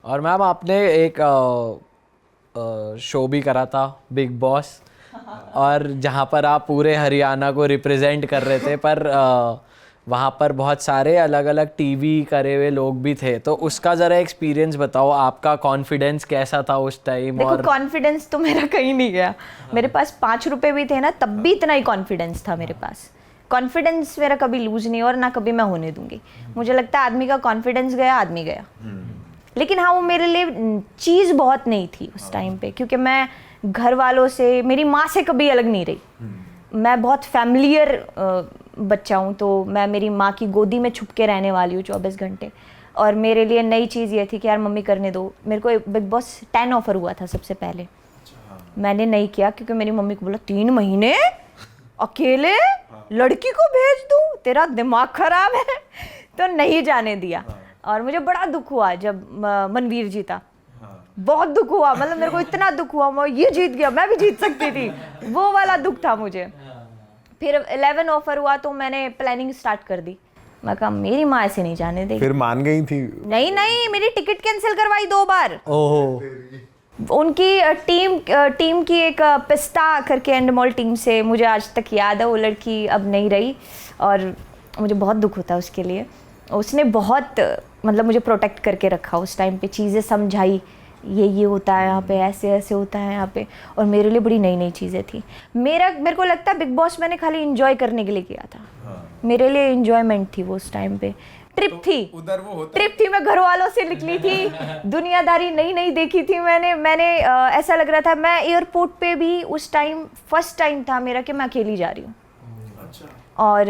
और मैम आपने एक शो भी करा था बिग बॉस और जहाँ पर आप पूरे हरियाणा को रिप्रेजेंट कर रहे थे, पर वहाँ पर बहुत सारे अलग अलग टीवी करे हुए लोग भी थे, तो उसका ज़रा एक्सपीरियंस बताओ, आपका कॉन्फिडेंस कैसा था उस टाइम? देखो और कॉन्फिडेंस तो मेरा कहीं नहीं गया। मेरे पास 5 रुपए भी थे ना, तब भी इतना ही कॉन्फिडेंस था मेरे पास। कॉन्फिडेंस मेरा कभी लूज नहीं और ना कभी मैं होने दूंगी। मुझे लगता है आदमी का कॉन्फिडेंस गया, आदमी गया। लेकिन हाँ, वो मेरे लिए चीज़ बहुत नहीं थी उस टाइम पे, क्योंकि मैं घर वालों से, मेरी माँ से कभी अलग नहीं रही। मैं बहुत फैमिलियर बच्चा हूँ, तो मैं मेरी माँ की गोदी में छुप के रहने वाली हूँ 24 घंटे। और मेरे लिए नई चीज़ ये थी कि यार मम्मी करने दो। मेरे को बिग बॉस 10 ऑफर हुआ था सबसे पहले। मैंने नहीं किया क्योंकि मेरी मम्मी को बोला 3 महीने अकेले लड़की को भेज दूँ, तेरा दिमाग खराब है। तो नहीं जाने दिया। और मुझे बड़ा दुख हुआ जब मनवीर जीता। बहुत दुख हुआ, मतलब मेरे को इतना दुख हुआ, मैं ये जीत गया, मैं भी जीत सकती थी, वो वाला दुख था मुझे। फिर 11 ऑफर हुआ तो मैंने प्लानिंग स्टार्ट कर दी। मैं कहा मेरी माँ ऐसे नहीं जाने देगी। फिर मान गई थी? नहीं नहीं, मेरी टिकट कैंसिल करवाई 2 बार। ओहो। उनकी टीम की एक पिस्ता करके एंडमॉल टीम से, मुझे आज तक याद है, वो लड़की अब नहीं रही और मुझे बहुत दुख होता है उसके लिए। उसने बहुत मतलब मुझे प्रोटेक्ट करके रखा उस टाइम पे, चीज़ें समझाई, ये होता है यहाँ पे, ऐसे ऐसे होता है यहाँ पे। और मेरे लिए बड़ी नई नई चीज़ें थी। मेरे को लगता है बिग बॉस मैंने खाली इंजॉय करने के लिए किया था। मेरे लिए इंजॉयमेंट थी वो उस टाइम पे। ट्रिप थी, उधर वो होता ट्रिप थी, मैं घर वालों से निकली थी, दुनियादारी नई नई देखी थी मैंने ऐसा लग रहा था। मैं एयरपोर्ट पे भी उस टाइम फर्स्ट टाइम था मेरा कि मैं अकेली जा रही हूँ। और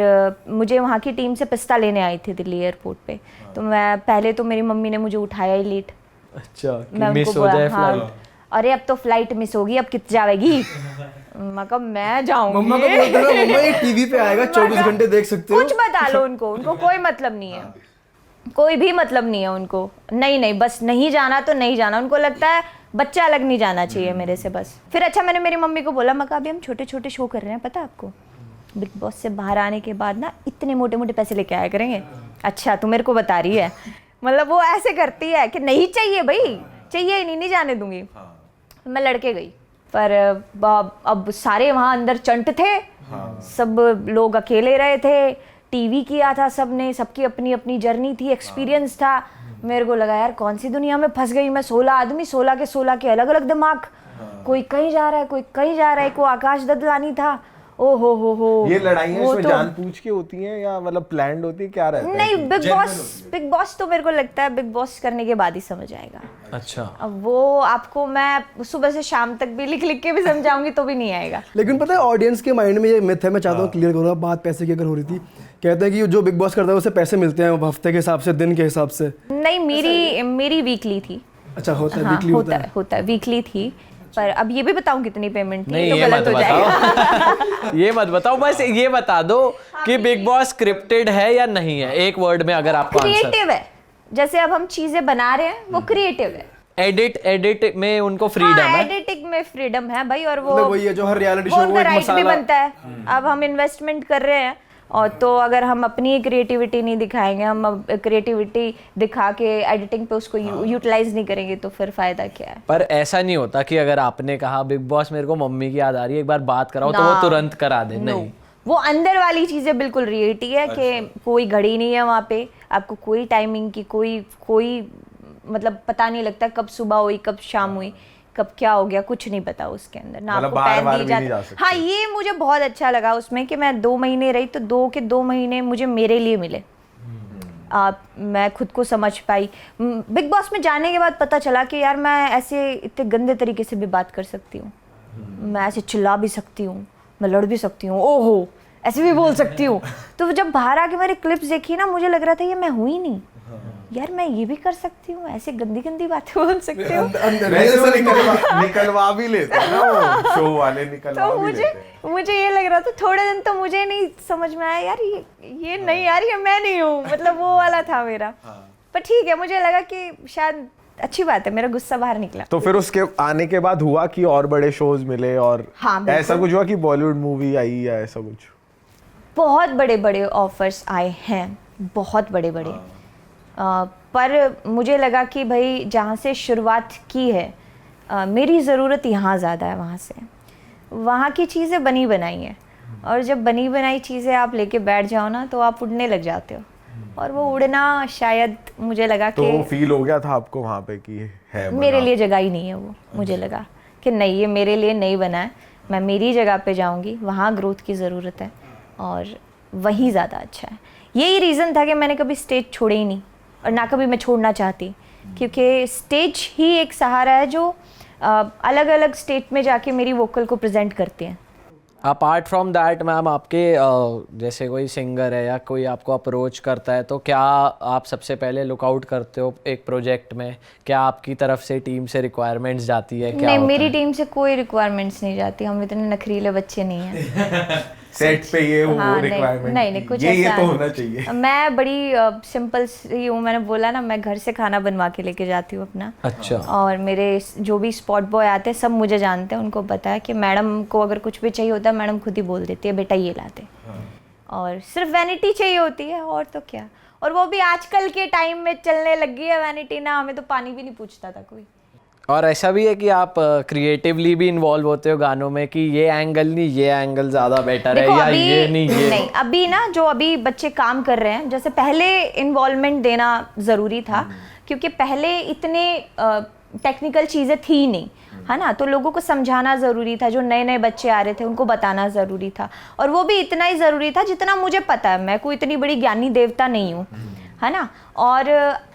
मुझे वहाँ की टीम से पिस्ता लेने आई थी दिल्ली एयरपोर्ट पे। तो मैं पहले तो मेरी मम्मी ने मुझे उठाया ही लेट। अच्छा, कि मैं मिस उनको हो बोला, जाए हाँ, फ्लाइट। अरे अब तो फ्लाइट मिस होगी, अब कित जाएगी। मैं कहा मैं जाऊंगी। मम्मा को बोलते ना, मम्मा ये टीवी पे आएगा, 24 घंटे देख सकते हो। कुछ बता लो उनको कोई मतलब नहीं है, कोई भी मतलब नहीं है उनको। नहीं बस नहीं जाना तो नहीं जाना। उनको लगता है बच्चा अलग नहीं जाना चाहिए मेरे से बस। फिर अच्छा, मैंने मेरी मम्मी को बोला, मैं कहा अभी हम छोटे छोटे शो कर रहे हैं, पता है आपको, बिग बॉस से बाहर आने के बाद ना इतने मोटे मोटे पैसे लेके आया करेंगे। अच्छा तू मेरे को बता रही है, मतलब वो ऐसे करती है कि नहीं चाहिए भाई, चाहिए ही नहीं जाने दूंगी। मैं लड़के गई, पर अब सारे वहाँ अंदर चंट थे। सब लोग अकेले रहे थे, टीवी किया था सबने, सबकी अपनी अपनी जर्नी थी, एक्सपीरियंस था। मेरे को लगा यार कौन सी दुनिया में फंस गई मैं। 16 आदमी, 16 के अलग अलग दिमाग, कोई कहीं जा रहा है, कोई कहीं जा रहा है, कोई आकाश ददलानी था। ओ हो। ये लड़ाइयाँ इसमें तो जानबूझ के होती हैं या मतलब प्लान्ड होती है, क्या रहता है? नहीं, बिग बॉस तो मेरे को लगता है बिग बॉस करने के बाद ही समझ आएगा। अच्छा, अब वो आपको मैं सुबह से शाम तक भी लिख के भी समझाऊंगी तो भी नहीं आएगा। लेकिन पता है ऑडियंस के माइंड में ये मिथ है, मैं चाहता हूँ क्लियर करूँगा। बात पैसे की अगर हो रही थी, कहते हैं कि जो बिग बॉस करता है उसे पैसे मिलते हैं हफ्ते के हिसाब से, दिन के हिसाब से। नहीं, मेरी वीकली थी। अच्छा, होता है हाँ, वीकली होता है वीकली थी। पर अब ये भी बताऊं कितनी पेमेंट थी? नहीं तो ये गलत मत हो जाएगा। बताओ। ये मत बताओ, बस ये बता दो कि बिग बॉस स्क्रिप्टेड है या नहीं है, एक वर्ड में अगर आपको आंसर। क्रिएटिव है, जैसे अब हम चीजें बना रहे हैं वो क्रिएटिव है। एडिट में उनको फ्रीडम है। एडिटिंग में फ्रीडम है भाई, और वो वही है जो हर रियलिटी शो वो को एक राइट भी मसाला। बनता है। अब हम इन्वेस्टमेंट कर रहे हैं, और तो अगर हम अपनी क्रिएटिविटी नहीं दिखाएंगे, हम क्रिएटिविटी दिखा के एडिटिंग पे उसको यूटिलाइज नहीं करेंगे, तो फिर फायदा क्या है? पर ऐसा नहीं होता कि अगर आपने कहा बिग बॉस मेरे को मम्मी की याद आ रही है, एक बार बात कराओ, तो वो तुरंत करा दे? नहीं, वो अंदर वाली चीजें बिल्कुल रियलिटी है कि कोई घड़ी नहीं है वहाँ पे, आपको कोई टाइमिंग की कोई मतलब पता नहीं लगता कब सुबह हुई, कब शाम हुई, कब क्या हो गया, कुछ नहीं पता उसके अंदर ना। आपको पैन दी जाती। हाँ, ये मुझे बहुत अच्छा लगा उसमें कि मैं 2 महीने रही, तो 2 महीने मुझे मेरे लिए मिले। मैं खुद को समझ पाई। बिग बॉस में जाने के बाद पता चला कि यार मैं ऐसे इतने गंदे तरीके से भी बात कर सकती हूँ, मैं ऐसे चिल्ला भी सकती हूँ, मैं लड़ भी सकती हूँ, ओहो ऐसे भी बोल सकती हूँ। तो जब बाहर आके मैंने क्लिप्स देखी ना, मुझे लग रहा था ये मैं हुई नहीं यार, मैं ये भी कर सकती हूँ, ऐसे गंदी गंदी बातें बोल सकती हूँ। निकलवा भी लेते हैं ना वो शो वाले, निकलवा तो भी लेते हैं। मुझे ये लग रहा था थोड़े दिन, तो मुझे नहीं समझ में आया यार ये नहीं यार, ये मैं नहीं हूँ, मतलब वो वाला था मेरा। पर ठीक है, मुझे लगा कि शायद अच्छी बात है, मेरा गुस्सा बाहर निकला। तो फिर उसके आने के बाद हुआ कि और बड़े शोज मिले, और हाँ, ऐसा कुछ हुआ कि बॉलीवुड मूवी आई या ऐसा कुछ? बहुत बड़े बड़े ऑफर्स आए हैं, बहुत बड़े बड़े। पर मुझे लगा कि भाई जहाँ से शुरुआत की है मेरी ज़रूरत यहाँ ज़्यादा है वहाँ से। वहाँ की चीज़ें बनी बनाई हैं, और जब बनी बनाई चीज़ें आप लेके बैठ जाओ ना तो आप उड़ने लग जाते हो, और वो उड़ना शायद मुझे लगा तो कि फील हो गया था आपको वहाँ पे कि है बना? मेरे लिए जगह ही नहीं है वो। मुझे लगा कि नहीं, ये मेरे लिए नहीं बना है, मैं मेरी जगह पे जाऊंगी, वहाँ ग्रोथ की ज़रूरत है और वहीं ज़्यादा अच्छा है। यही रीज़न था कि मैंने कभी स्टेज छोड़े ही नहीं, और ना कभी मैं छोड़ना चाहती, क्योंकि स्टेज ही एक सहारा है जो अलग अलग स्टेट में जाके मेरी वोकल को प्रेजेंट करते हैं। अपार्ट फ्रॉम दैट मैम, आपके जैसे कोई सिंगर है या कोई आपको अप्रोच करता है तो क्या आप सबसे पहले लुकआउट करते हो एक प्रोजेक्ट में? क्या आपकी तरफ से टीम से रिक्वायरमेंट्स जाती है? क्या नहीं, होता मेरी है? टीम से कोई रिक्वायरमेंट्स नहीं जाती, हम इतने नखरीले बच्चे नहीं हैं। सेट पे ये वो हाँ, रिक्वायरमेंट नहीं कुछ ये ऐसा तो होना चाहिए। मैं बड़ी सिंपल सी हूँ, मैंने बोला ना, मैं घर से खाना बनवा के लेके जाती हूँ अपना। अच्छा। और मेरे जो भी स्पॉट बॉय आते हैं सब मुझे जानते हैं, उनको पता है कि मैडम को अगर कुछ भी चाहिए होता है मैडम खुद ही बोल देती है बेटा ये लाते। और सिर्फ वैनिटी चाहिए होती है, और तो क्या। और वो भी आजकल के टाइम में चलने लगी है वैनिटी ना, हमें तो पानी भी नहीं पूछता था कोई। और ऐसा भी है कि आप क्रिएटिवली भी इन्वॉल्व होते हो गानों में कि ये एंगल नहीं, ये एंगल ज़्यादा बेटर है, देखो या अभी ये नहीं ये अभी ना जो अभी बच्चे काम कर रहे हैं, जैसे पहले इन्वॉल्वमेंट देना ज़रूरी था, क्योंकि पहले इतने टेक्निकल चीज़ें थी ही नहीं, है ना। तो लोगों को समझाना ज़रूरी था, जो नए नए बच्चे आ रहे थे उनको बताना ज़रूरी था, और वो भी इतना ही ज़रूरी था जितना मुझे पता है। मैं कोई इतनी बड़ी ज्ञानी देवता नहीं हूँ, है ना। और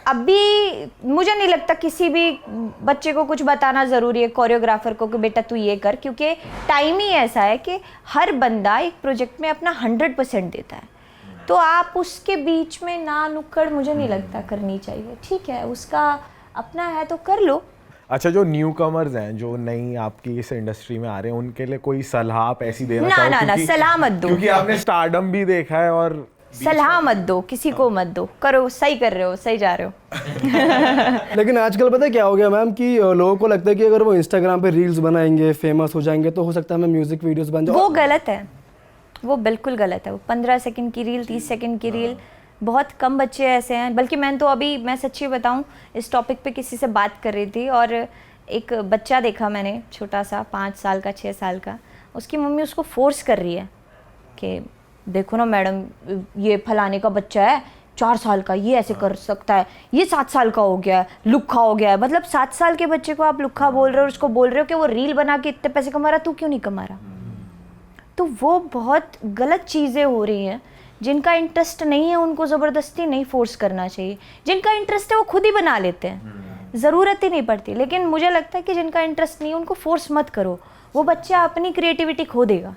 अभी मुझे नहीं लगता किसी भी बच्चे को कुछ बताना ज़रूरी है, कोरियोग्राफर को, कि बेटा तू ये कर, क्योंकि टाइम ही ऐसा है कि हर बंदा एक प्रोजेक्ट में अपना 100% देता है। तो आप उसके बीच में ना नुक्कड़ मुझे नहीं लगता करनी चाहिए। ठीक है, उसका अपना है तो कर लो। अच्छा, जो न्यू कमर्स हैं, जो नई आपकी इस इंडस्ट्री में आ रहे हैं, उनके लिए कोई सलाह आप ऐसी देना ना चाहो? ना ना, सलाह मत दो, क्योंकि आपने स्टारडम भी देखा है, और सलाह मत दो, किसी को मत दो, करो, सही कर रहे हो, सही जा रहे हो। लेकिन आजकल पता है क्या हो गया मैम कि लोगों को लगता है कि अगर वो इंस्टाग्राम पे रील्स बनाएंगे, फेमस हो जाएंगे, तो हो सकता है मैं म्यूजिक वीडियोस बन जाऊँ। वो गलत है, वो बिल्कुल गलत है। वो 15 सेकंड की रील, 30 सेकंड की रील, बहुत कम बच्चे ऐसे हैं। बल्कि मैं तो अभी, मैं सच्ची बताऊं, इस टॉपिक पे किसी से बात कर रही थी, और एक बच्चा देखा मैंने, छोटा सा, 5 साल का, 6 साल का। उसकी मम्मी उसको फोर्स कर रही है कि देखो ना मैडम, ये फलाने का बच्चा है 4 साल का, ये ऐसे कर सकता है, ये 7 साल का हो गया है, लुक्खा हो गया है। मतलब 7 साल के बच्चे को आप लुक्खा बोल रहे हो, उसको बोल रहे हो कि वो रील बना के इतने पैसे कमा रहा, तू क्यों नहीं कमा रहा? तो वो बहुत गलत चीज़ें हो रही हैं। जिनका इंटरेस्ट नहीं है उनको ज़बरदस्ती नहीं फोर्स करना चाहिए, जिनका इंटरेस्ट है वो खुद ही बना लेते हैं, ज़रूरत ही नहीं पड़ती। लेकिन मुझे लगता है कि जिनका इंटरेस्ट नहीं है उनको फोर्स मत करो, वो बच्चा अपनी क्रिएटिविटी खो देगा।